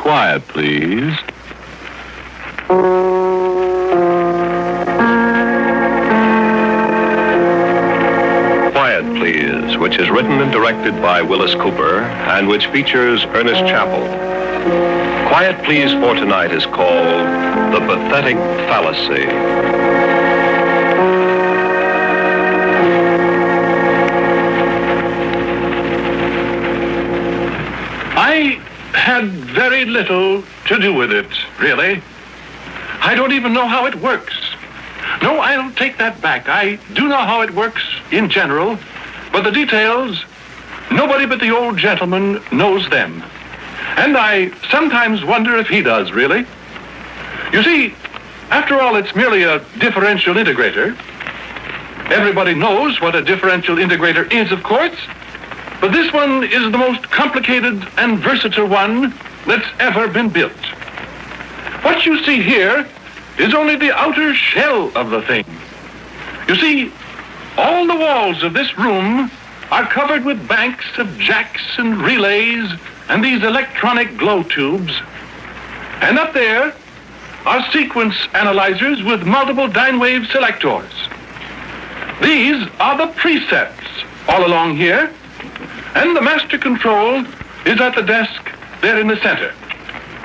Quiet, please. Quiet, Please, which is written and directed by Willis Cooper and which features Ernest Chappell. Quiet, Please for tonight is called The Pathetic Fallacy. I had very little to do with it, really. I don't even know how it works. No, I'll take that back. I do know how it works in general, but the details, nobody but the old gentleman knows them. And I sometimes wonder if he does, really. You see, after all, it's merely a differential integrator. Everybody knows what a differential integrator is, of course. But this one is the most complicated and versatile one that's ever been built. What you see here is only the outer shell of the thing. You see, all the walls of this room are covered with banks of jacks and relays and these electronic glow tubes. And up there are sequence analyzers with multiple dyne wave selectors. These are the presets all along here. And the master control is at the desk there in the center.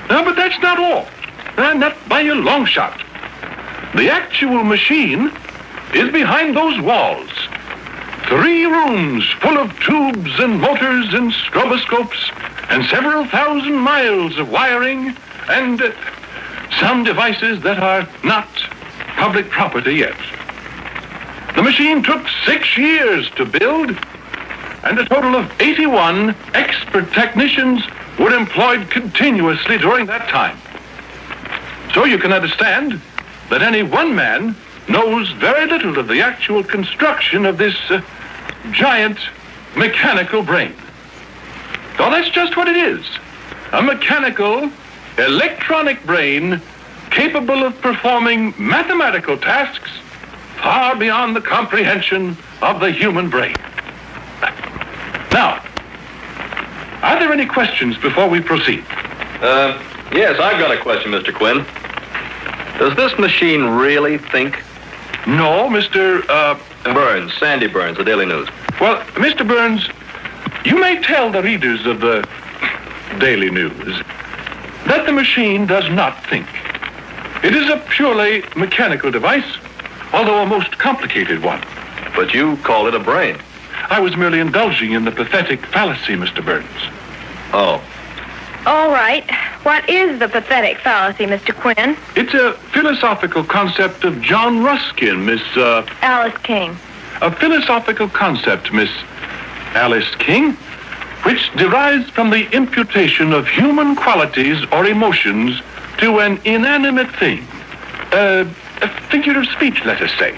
But that's not all. Not by a long shot. The actual machine is behind those walls. 3 rooms full of tubes and motors and stroboscopes and several thousand miles of wiring and some devices that are not public property yet. The machine took 6 years to build, and a total of 81 expert technicians were employed continuously during that time. So you can understand that any one man knows very little of the actual construction of this giant mechanical brain. So that's just what it is. A mechanical, electronic brain capable of performing mathematical tasks far beyond the comprehension of the human brain. Now, are there any questions before we proceed? Yes, I've got a question, Mr. Quinn. Does this machine really think? No, Mr. Burns, Sandy Burns, the Daily News. Well, Mr. Burns, you may tell the readers of the Daily News that the machine does not think. It is a purely mechanical device, although a most complicated one. But you call it a brain. I was merely indulging in the pathetic fallacy, Mr. Burns. Oh. All right. What is the pathetic fallacy, Mr. Quinn? It's a philosophical concept of John Ruskin, Miss, Alice King. A philosophical concept, Miss Alice King, which derives from the imputation of human qualities or emotions to an inanimate thing. A figure of speech, let us say.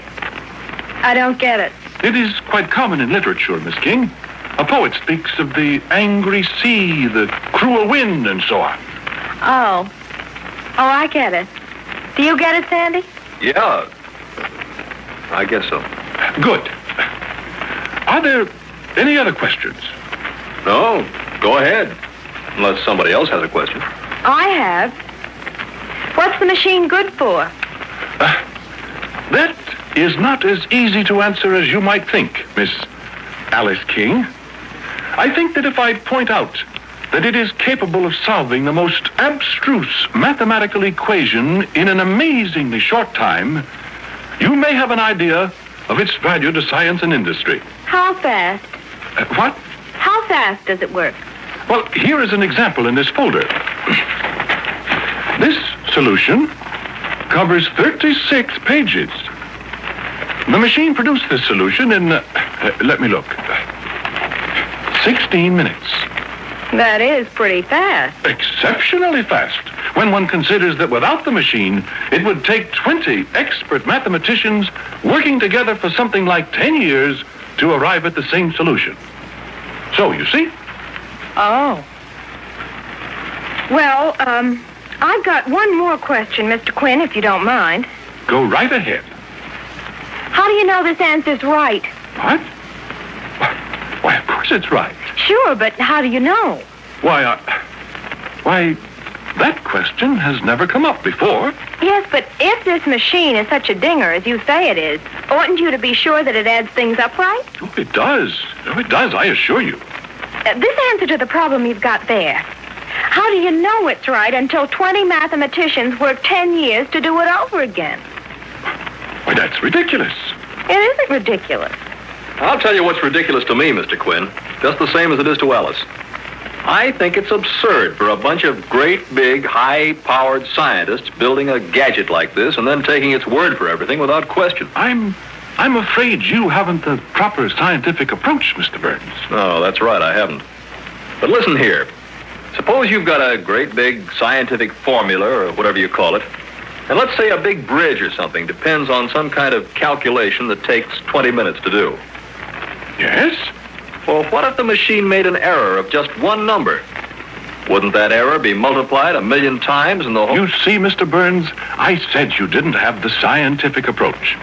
I don't get it. It is quite common in literature, Miss King. A poet speaks of the angry sea, the cruel wind, and so on. Oh. Oh, I get it. Do you get it, Sandy? Yeah. I guess so. Good. Are there any other questions? No, go ahead. Unless somebody else has a question. I have. What's the machine good for? That is not as easy to answer as you might think, Miss Alice King. I think that if I point out that it is capable of solving the most abstruse mathematical equation in an amazingly short time, you may have an idea of its value to science and industry. How fast? What? How fast does it work? Well, here is an example in this folder. This solution covers 36 pages. The machine produced this solution in, let me look, 16 minutes. That is pretty fast. Exceptionally fast, when one considers that without the machine, it would take 20 expert mathematicians working together for something like 10 years to arrive at the same solution. So, you see? Oh. Well, I've got one more question, Mr. Quinn, if you don't mind. Go right ahead. How do you know this answer's right? What? Why, of course it's right. Sure, but how do you know? Why, That question has never come up before. Yes, but if this machine is such a dinger as you say it is, oughtn't you to be sure that it adds things up right? Oh, it does. Oh, it does, I assure you. This answer to the problem you've got there. How do you know it's right until 20 mathematicians work 10 years to do it over again? Why, that's ridiculous. It isn't ridiculous. I'll tell you what's ridiculous to me, Mr. Quinn, just the same as it is to Alice. I think it's absurd for a bunch of great, big, high-powered scientists building a gadget like this and then taking its word for everything without question. I'm afraid you haven't the proper scientific approach, Mr. Burns. No, that's right, I haven't. But listen here. Suppose you've got a great big scientific formula, or whatever you call it, and let's say a big bridge or something depends on some kind of calculation that takes 20 minutes to do. Yes? Well, what if the machine made an error of just one number? Wouldn't that error be multiplied 1,000,000 times in the whole... You see, Mr. Burns, I said you didn't have the scientific approach.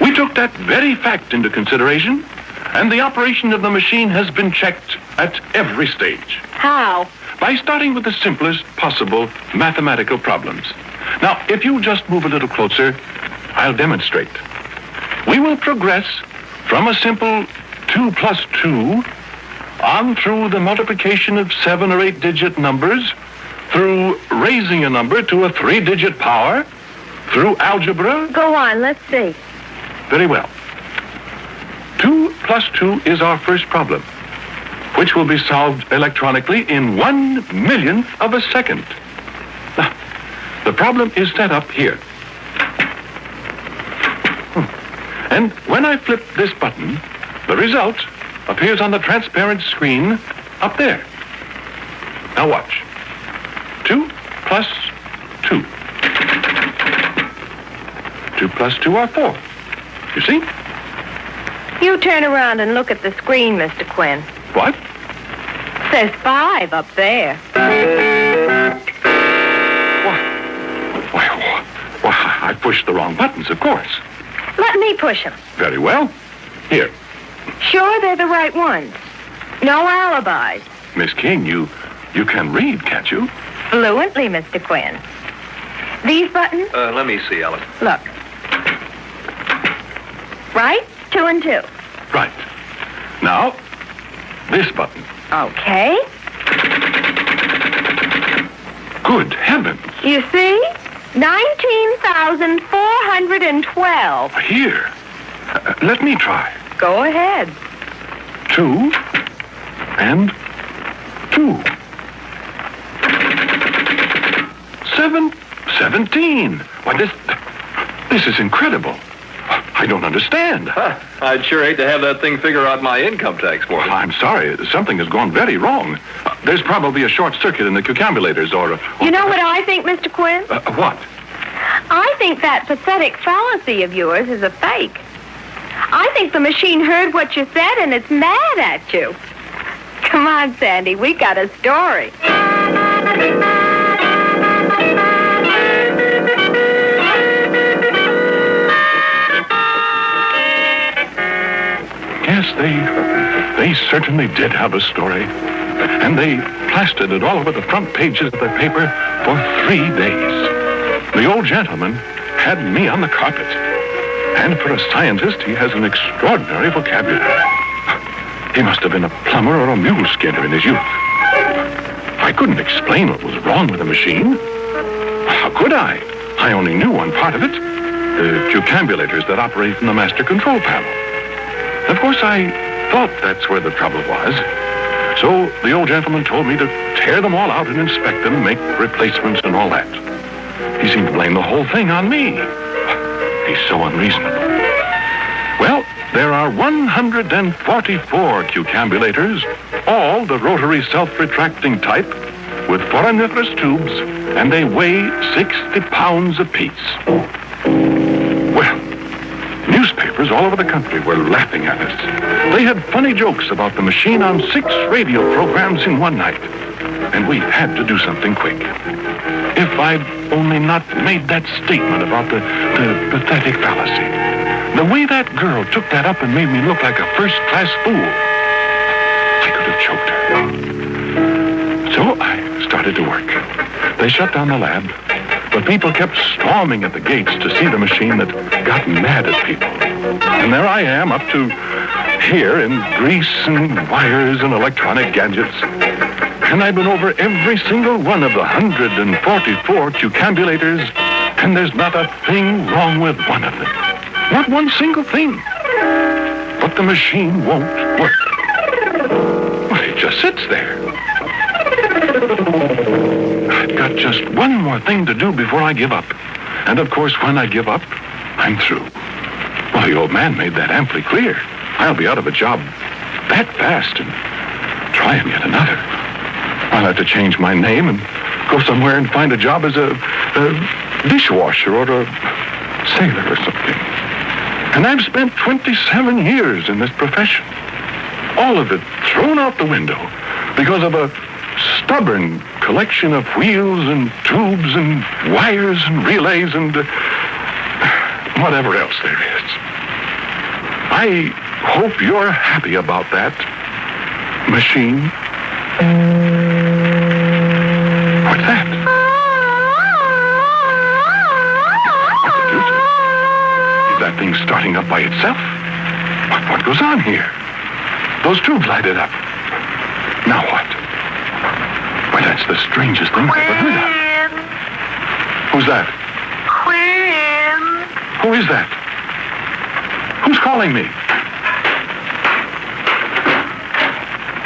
We took that very fact into consideration, and the operation of the machine has been checked at every stage. How? By starting with the simplest possible mathematical problems. Now, if you just move a little closer, I'll demonstrate. We will progress from a simple 2 plus 2 on through the multiplication of 7 or 8 digit numbers, through raising a number to a 3-digit power, through algebra. Go on, let's see. Very well. 2 plus 2 is our first problem, which will be solved electronically in 1/1,000,000th of a second. Now, the problem is set up here. And when I flip this button, the result appears on the transparent screen up there. Now watch. 2 plus 2. 2 plus 2 are 4. You see? You turn around and look at the screen, Mr. Quinn. What? Says 5 up there. Why, I pushed the wrong buttons, of course. Let me push them. Very well. Here. Sure they're the right ones. No alibis. Miss King, you can read, can't you? Fluently, Mr. Quinn. These buttons? Let me see, Alice. Look. Right? 2 and 2. Right. Now, this button. Okay. Good heavens. You see? 19,412. Here. Let me try. Go ahead. 2 and 2. 17. Why, this is incredible. I don't understand. I'd sure hate to have that thing figure out my income tax for me. I'm sorry. Something has gone very wrong. There's probably a short circuit in the cucambulators or... You know what I think, Mr. Quinn? What? I think that pathetic fallacy of yours is a fake. I think the machine heard what you said and it's mad at you. Come on, Sandy, we got a story. Yes, they certainly did have a story. And they plastered it all over the front pages of the paper for 3 days. The old gentleman had me on the carpet. And for a scientist, he has an extraordinary vocabulary. He must have been a plumber or a mule skinner in his youth. I couldn't explain what was wrong with the machine. How could I? I only knew one part of it. The cucambulators that operate in the master control panel. Of course, I thought that's where the trouble was. So the old gentleman told me to tear them all out and inspect them, make replacements and all that. He seemed to blame the whole thing on me. He's so unreasonable. Well, there are 144 cucambulators, all the rotary self-retracting type, with foraminiferous tubes, and they weigh 60 pounds apiece. Well, newspapers all over the country were laughing at us. They had funny jokes about the machine on 6 radio programs in one night, and we had to do something quick. If I'd only not made that statement about the pathetic fallacy. The way that girl took that up and made me look like a first-class fool. I could have choked her. So I started started to work. They shut down the lab, but people kept storming at the gates to see the machine that got mad at people. And there I am, up to here in grease and wires and electronic gadgets. And I've been over every single one of the 144 cucambulators, and there's not a thing wrong with one of them. Not one single thing. But the machine won't work. Well, it just sits there. I've got just one more thing to do before I give up. And of course, when I give up, I'm through. Well, the old man made that amply clear. I'll be out of a job that fast and try and get another. I'll have to change my name and go somewhere and find a job as a dishwasher or a sailor or something. And I've spent 27 years in this profession. All of it thrown out the window because of a stubborn collection of wheels and tubes and wires and relays and whatever else there is. I hope you're happy about that, machine. What's that? Is that thing starting up by itself? What goes on here? Those tubes lighted up. Now what? Why, that's the strangest thing I've ever heard of. Who's that? Quinn. Who is that? Who's calling me?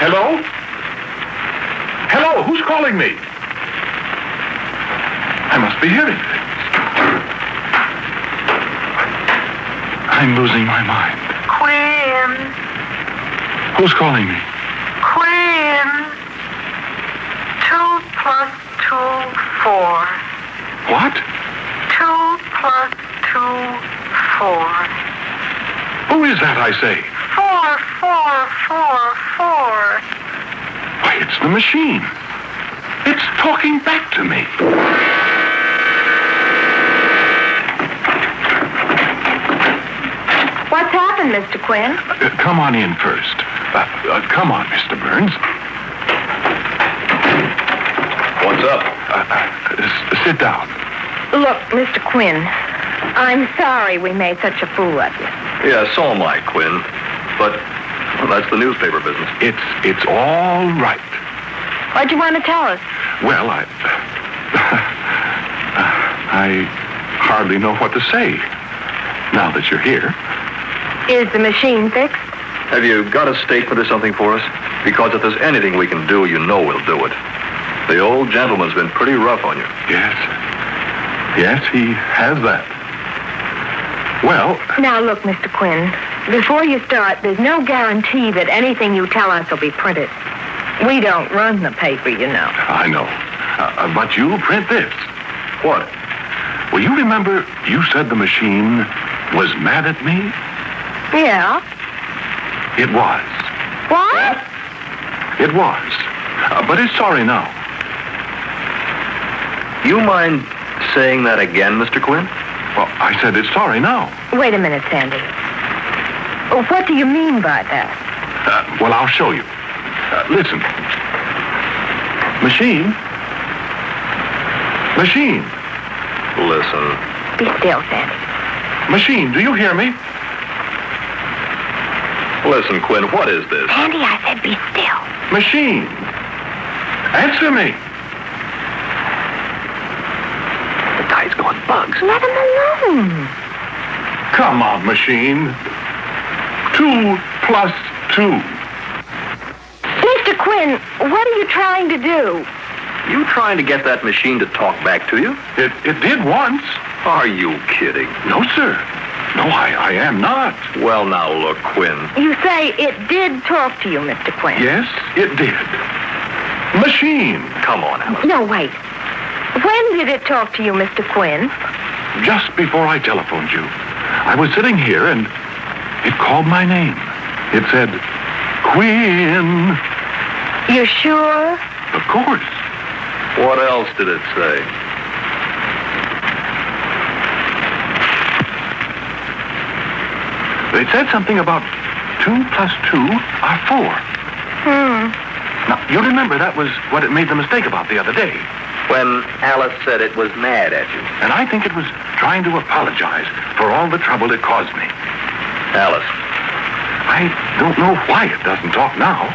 Hello? Hello, who's calling me? I must be hearing things. I'm losing my mind. Quinn. Who's calling me? Quinn. 2 plus 2, 4. What? 2 plus 2, 4. Who is that, I say? 4, 4, 4, 4. Why, it's the machine. It's talking back to me. What's happened, Mr. Quinn? Come on in first. Come on, Mr. Burns. What's up? Sit down. Look, Mr. Quinn, I'm sorry we made such a fool of you. Yeah, so am I, Quinn. But, well, that's the newspaper business. It's all right. What'd you want to tell us? Well, I hardly know what to say now that you're here. Is the machine fixed? Have you got a statement or something for us? Because if there's anything we can do, you know we'll do it. The old gentleman's been pretty rough on you. Yes. Yes, he has that. Well, Now, look, Mr. Quinn, before you start, there's no guarantee that anything you tell us will be printed. We don't run the paper, you know. I know. But you print this. What? Well, you remember you said the machine was mad at me? Yeah? It was. What? It was. But it's sorry now. You mind saying that again, Mr. Quinn? Well, I said it's sorry now. Wait a minute, Sandy. What do you mean by that? Well, I'll show you. Listen. Machine. Machine. Listen. Be still, Sandy. Machine, do you hear me? Listen, Quinn, what is this? Sandy, I said be still. Machine. Answer me. The guy's going bugs. Let him alone. Come on, machine. 2 plus 2. Mr. Quinn, what are you trying to do? You trying to get that machine to talk back to you? It did once. Are you kidding? No, sir. No, I am not. Well, now look, Quinn. You say it did talk to you, Mr. Quinn. Yes, it did. Machine. Come on, Alice. No, wait. When did it talk to you, Mr. Quinn? Just before I telephoned you, I was sitting here and it called my name. It said, Quinn. You sure? Of course. What else did it say? It said something about 2 plus 2 are 4. Now, You remember that was what it made the mistake about the other day. When Alice said it was mad at you. And I think it was trying to apologize for all the trouble it caused me. Alice. I don't know why it doesn't talk now.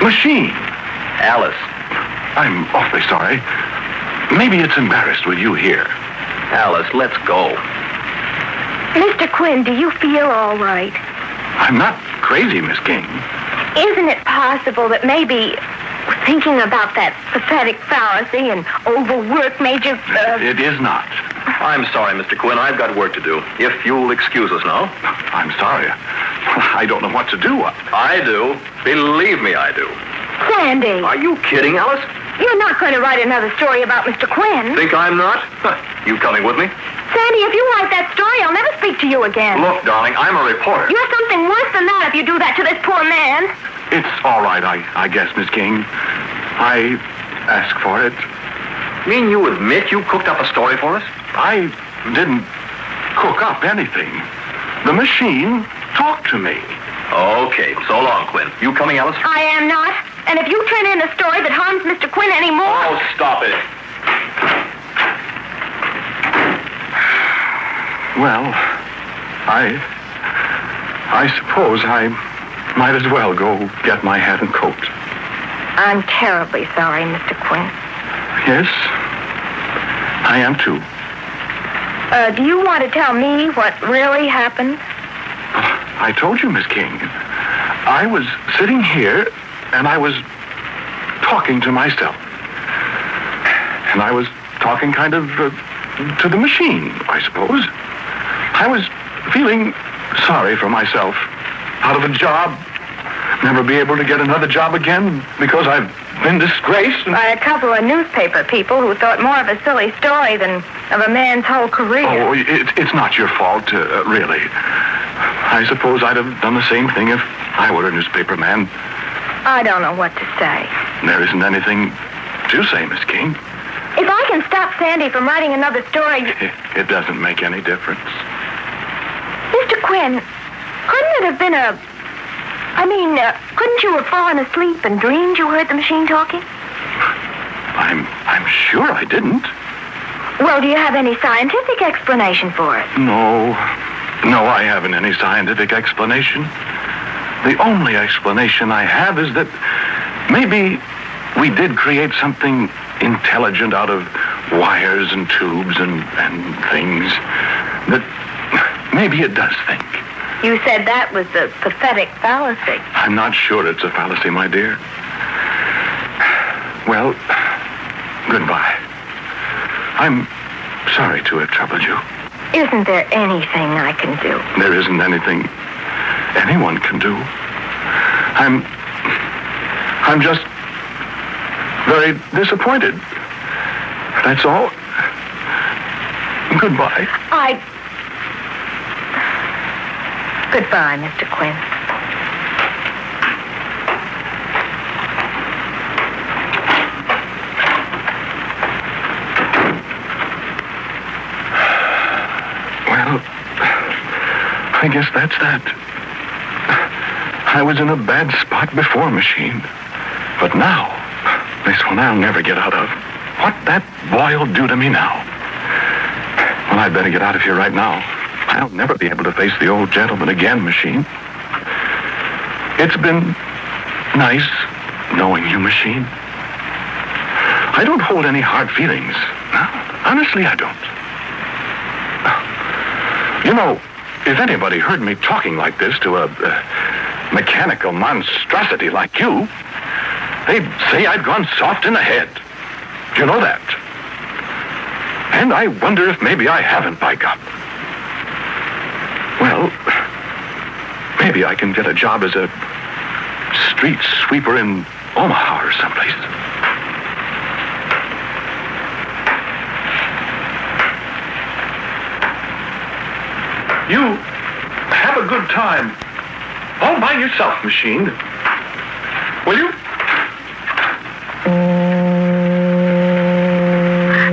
Machine. Alice. I'm awfully sorry. Maybe it's embarrassed with you here. Alice, let's go. Mr. Quinn, do you feel all right? I'm not crazy, Miss King. Isn't it possible that maybe thinking about that pathetic fallacy and overwork made you... It is not. I'm sorry, Mr. Quinn. I've got work to do. If you'll excuse us now. I'm sorry. I don't know what to do. I do. Believe me, I do. Sandy, Are you kidding, Alice? you're not going to write another story about Mr. Quinn. Think I'm not? You coming with me? Sandy, if you write that story, I'll never speak to you again. Look, darling, I'm a reporter. You're something worse than that if you do that to this poor man. It's all right, I guess, Miss King. I asked for it. Mean you admit you cooked up a story for us? I didn't cook up anything. The machine talked to me. Okay, so long, Quinn. You coming, Alice? I am not. And if you turn in a story that harms Mr. Quinn anymore... Oh, stop it. Well, I suppose I might as well go get my hat and coat. I'm terribly sorry, Mr. Quinn. Yes, I am too. Do you want to tell me what really happened? I told you, Miss King. I was sitting here, and I was talking to myself. And I was talking kind of to the machine, I suppose. I was feeling sorry for myself. Out of a job, never be able to get another job again because I've been disgraced. By a couple of newspaper people who thought more of a silly story than of a man's whole career. Oh, it's not your fault, really. I suppose I'd have done the same thing if I were a newspaper man. I don't know what to say. There isn't anything to say, Miss King. If I can stop Sandy from writing another story... It doesn't make any difference. Mr. Quinn, couldn't it have been couldn't you have fallen asleep and dreamed you heard the machine talking? I'm sure I didn't. Well, do you have any scientific explanation for it? No, I haven't any scientific explanation. The only explanation I have is that maybe we did create something intelligent out of wires and tubes and things. That maybe it does think. You said that was the pathetic fallacy. I'm not sure it's a fallacy, my dear. Well, goodbye. I'm sorry to have troubled you. Isn't there anything I can do? There isn't anything anyone can do. I'm just very disappointed. That's all. Goodbye. Goodbye, Mr. Quinn. Well, I guess that's that. I was in a bad spot before, machine. But now, this one I'll never get out of. What that boy'll do to me now. Well, I'd better get out of here right now. I'll never be able to face the old gentleman again, machine. It's been nice knowing you, machine. I don't hold any hard feelings. Honestly, I don't. You know, if anybody heard me talking like this to a mechanical monstrosity like you, they'd say I'd gone soft in the head. You know that. And I wonder if maybe I haven't, by God. Well, maybe I can get a job as a street sweeper in Omaha or someplace. You have a good time all by yourself, machine. Will you?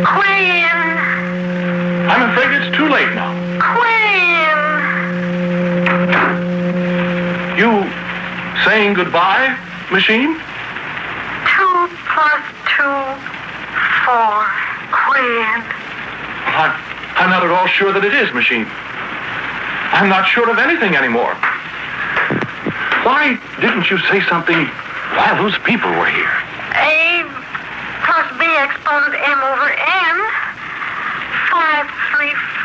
Quinn! I'm afraid it's too late now. Quinn! You saying goodbye, machine? Quinn. I'm not at all sure that it is, Machine. I'm not sure of anything anymore. Why didn't you say something while those people were here? A plus B exponent M over N.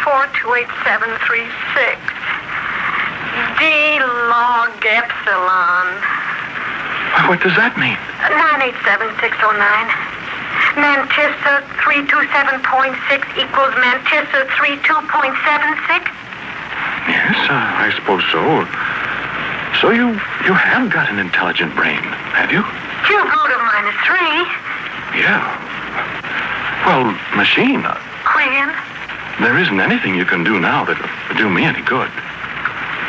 5342876. D log epsilon. What does that mean? 987609. Mantissa 327.6 equals Mantissa 32.76. Yes, I suppose so. So you have got an intelligent brain, have you? Cube root of -3. Yeah. Well, Machine, Quinn. there isn't anything you can do now that would do me any good.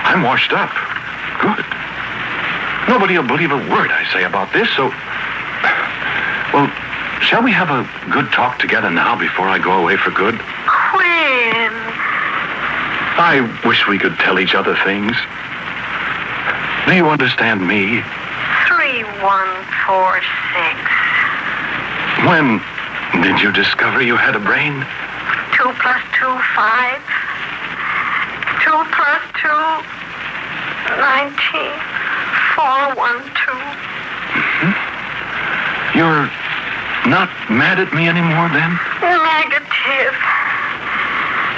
I'm washed up. Good. Nobody will believe a word I say about this, so... Well, shall we have a good talk together now before I go away for good? Quinn. I wish we could tell each other things. Do you understand me? 3146. When did you discover you had a brain? 2 plus 2, 5. 2 plus 2, 19. 412. You're not mad at me anymore, then? Negative.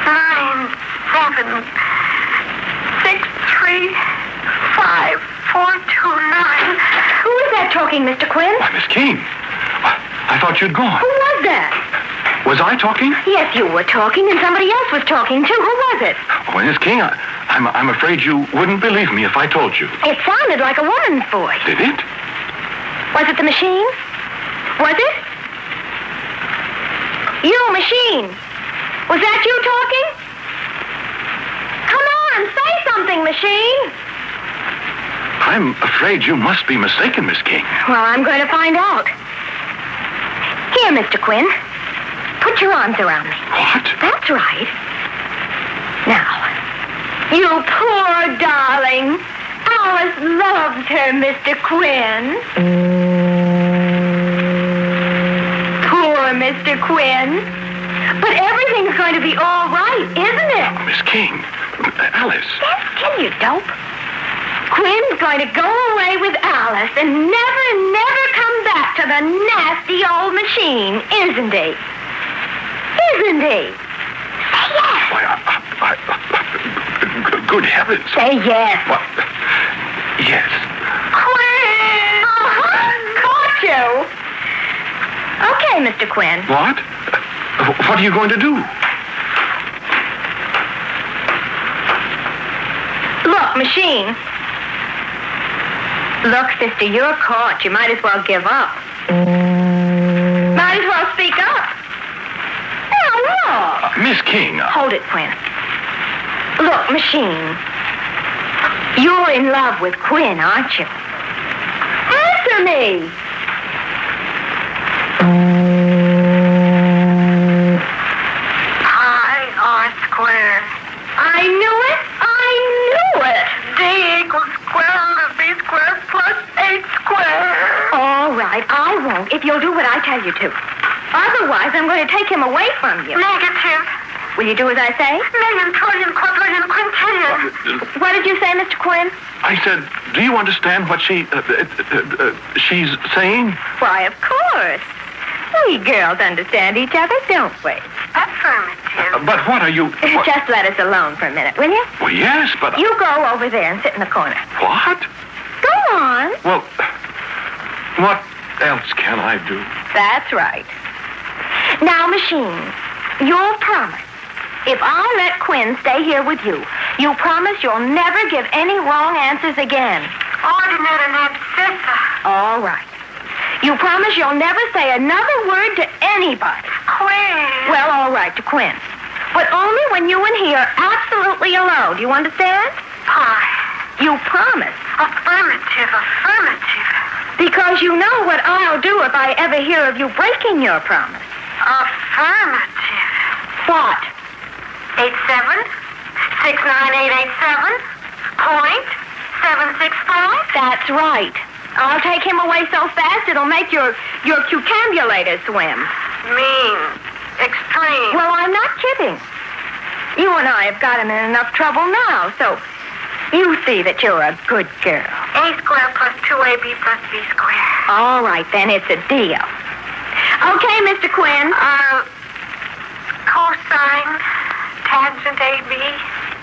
9763542 Who is that talking, Mr. Quinn? Why, Miss King. I thought you'd gone. Who was that? Was I talking? Yes, you were talking, and somebody else was talking, too. Who was it? Oh, Miss King, I'm afraid you wouldn't believe me if I told you. It sounded like a woman's voice. Did it? Was it the machine? Was it? You, Machine. Was that you talking? Come on, say something, Machine. I'm afraid you must be mistaken, Miss King. Well, I'm going to find out. Here, Mr. Quinn. Put your arms around me. What? That's right. Now, you poor darling. Alice loves her, Mr. Quinn. Poor Mr. Quinn. But everything's going to be all right, isn't it? Miss King. Alice. Stand still, you dope. Quinn's going to go away with Alice and never come back to the nasty old machine, isn't he? Isn't he? Say yes. Why, good heavens. Say yes. What? Yes. Quinn! Caught you. Okay, Mr. Quinn. What? What are you going to do? Look, Machine. Look, sister, you're caught. You might as well give up. Might as well speak up. Now, look. Miss King. Hold it, Quinn. Look, Machine. You're in love with Quinn, aren't you? Answer me. Squared. I knew it. D equals square root of B squared plus 8 squared. All right, I won't if you'll do what I tell you to. Otherwise, I'm going to take him away from you. Negative. Will you do as I say? Million, trillion, quadrillion, quintillion. What did you say, Mr. Quinn? I said, do you understand what she's saying? Why, of course. We girls understand each other, don't we? Affirmative. But what are you... What? Just let us alone for a minute, will you? Well, yes, but... You go over there and sit in the corner. What? Go on. Well, what else can I do? That's right. Now, Machine, you'll promise. If I let Quinn stay here with you, you promise you'll never give any wrong answers again. Ordinate and abscissa. All right. You promise you'll never say another word to anybody. Quinn. Well, all right, to Quinn. But only when you and he are absolutely alone. Do you understand? Pie. You promise. Affirmative. Because you know what I'll do if I ever hear of you breaking your promise. Affirmative. What? 87-69887.765. That's right. I'll take him away so fast it'll make your cucambulator swim. mean. Extreme. Well, I'm not kidding. You and I have got him in enough trouble now, so you see that you're a good girl. A squared plus 2AB plus B squared. All right, then, it's a deal. Okay, Mr. Quinn. Cosine tangent AB.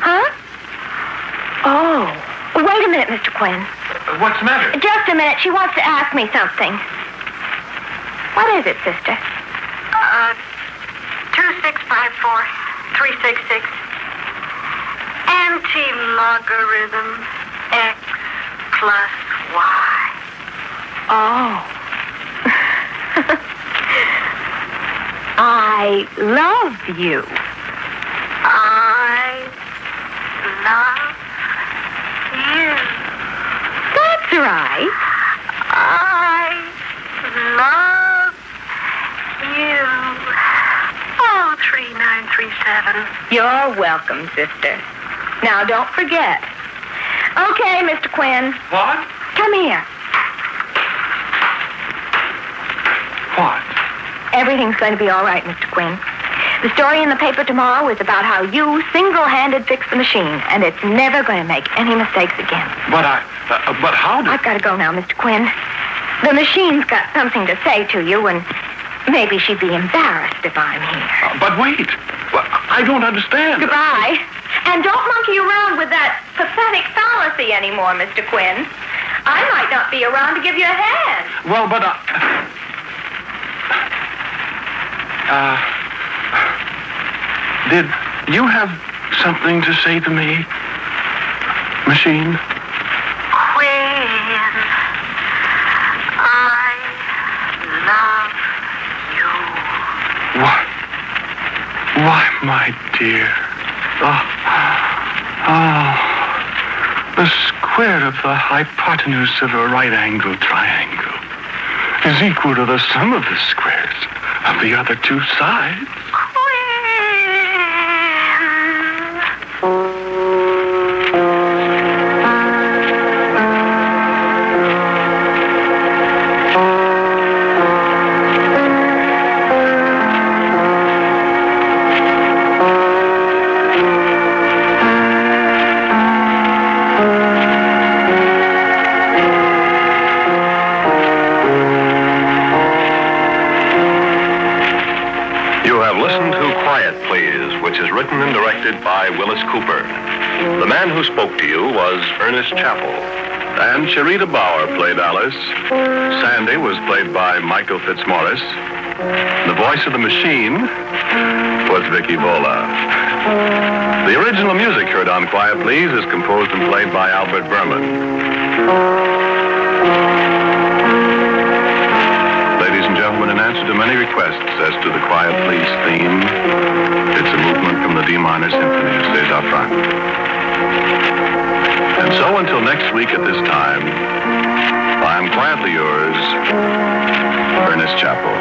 Huh? Oh. Wait a minute, Mr. Quinn. What's the matter? Just a minute. She wants to ask me something. What is it, sister? 2654366. Anti-logarithm x plus y. Oh. I love you. I love you. That's right. I love you. Oh, 3937. You're welcome, sister. Now, don't forget. Okay, Mr. Quinn. What? Come here. What? Everything's going to be all right, Mr. Quinn. The story in the paper tomorrow is about how you single-handed fixed the machine, and it's never going to make any mistakes again. But how did... I've got to go now, Mr. Quinn. The machine's got something to say to you, and maybe she'd be embarrassed if I'm here. But wait. I don't understand. Goodbye. And don't monkey around with that pathetic fallacy anymore, Mr. Quinn. I might not be around to give you a hand. Well, but did you have something to say to me, machine? Quinn, I love you. Why, my dear. The square of the hypotenuse of a right-angled triangle is equal to the sum of the squares of the other two sides. Written and directed by Willis Cooper. The man who spoke to you was Ernest Chappell. And Sharita Bauer played Alice. Sandy was played by Michael Fitzmaurice. The voice of the machine was Vicky Vola. The original music heard on Quiet Please is composed and played by Albert Berman. Ladies and gentlemen, in answer to many requests as to the Quiet Please theme, it's a movement from the D minor symphony of César Franck. And so until next week at this time, I am quietly yours, Ernest Chappell.